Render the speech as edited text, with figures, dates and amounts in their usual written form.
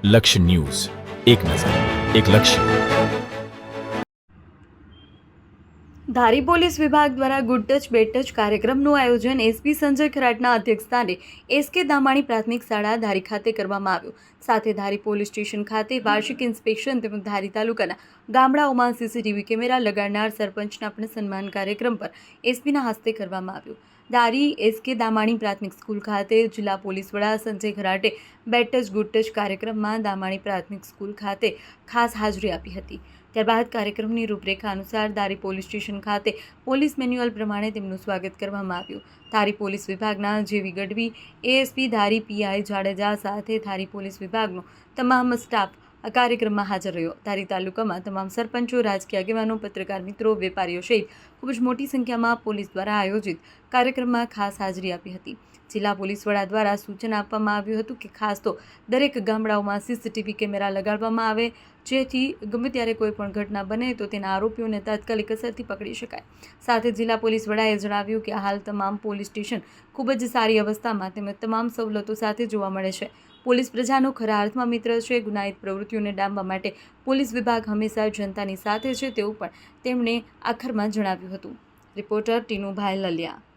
લક્ષ્ય ન્યૂઝ, એક નજર, એક લક્ષ્ય. ધારી પોલીસ વિભાગ દ્વારા ગુડ ટચ બેડ ટચ કાર્યક્રમનું આયોજન એસપી સંજય ખરાટના અધ્યક્ષસ્થાને એસકે દામાણી પ્રાથમિક શાળા ધારી ખાતે કરવામાં આવ્યું. સાથે ધારી પોલીસ સ્ટેશન ખાતે વાર્ષિક ઇન્સ્પેક્શન તેમજ ધારી તાલુકાના ગામડાઓમાં સીસીટીવી કેમેરા લગાડનાર સરપંચના પણ સન્માન કાર્યક્રમ પર એસપીના હસ્તે કરવામાં આવ્યું. ધારી એસકે દામાણી પ્રાથમિક સ્કૂલ ખાતે જિલ્લા પોલીસ વડા Sanjay Kharate bed touch good touch કાર્યક્રમમાં દામાણી પ્રાથમિક સ્કૂલ ખાતે ખાસ હાજરી આપી હતી. ત્યારબાદ કાર્યક્રમની રૂપરેખા અનુસાર ધારી પોલીસ સ્ટેશન ખાતે પોલીસ મેન્યુઅલ પ્રમાણે તેમનું સ્વાગત કરવામાં આવ્યું. ધારી પોલીસ વિભાગના જેવી ગઢવી, એએસપી ધારી, પીઆઈ જાડેજા સાથે ધારી પોલીસ વિભાગનો તમામ સ્ટાફ આ કાર્યક્રમમાં હાજર રહ્યો. ધારી તાલુકામાં તમામ સરપંચો, રાજકીય આગેવાનો, પત્રકાર મિત્રો, વેપારીઓ સહિત ખૂબ જ મોટી સંખ્યામાં પોલીસ દ્વારા આયોજિત કાર્યક્રમમાં ખાસ હાજરી આપી હતી. જિલ્લા પોલીસ વડા દ્વારા સૂચન આપવામાં આવ્યું હતું કે ખાસ તો દરેક ગામડાઓમાં સીસીટીવી કેમેરા લગાડવામાં આવે, જેથી ગમે ત્યારે કોઈ પણ ઘટના બને તો તેના આરોપીઓને તાત્કાલિક અસરથી પકડી શકાય. સાથે જિલ્લા પોલીસ વડાએ જણાવ્યું કે હાલ તમામ પોલીસ સ્ટેશન ખૂબ જ સારી અવસ્થામાં તેમજ તમામ સવલતો સાથે જોવા મળે છે. પોલીસ પ્રજાનો ખરા અર્થમાં મિત્ર છે. ગુનાહિત પ્રવૃત્તિઓને ડામવા માટે પોલીસ વિભાગ હંમેશા જનતાની સાથે છે તેવું પણ તેમણે આખરમાં જણાવ્યું હતું. રિપોર્ટર ટીનુભાઈ લલિયા.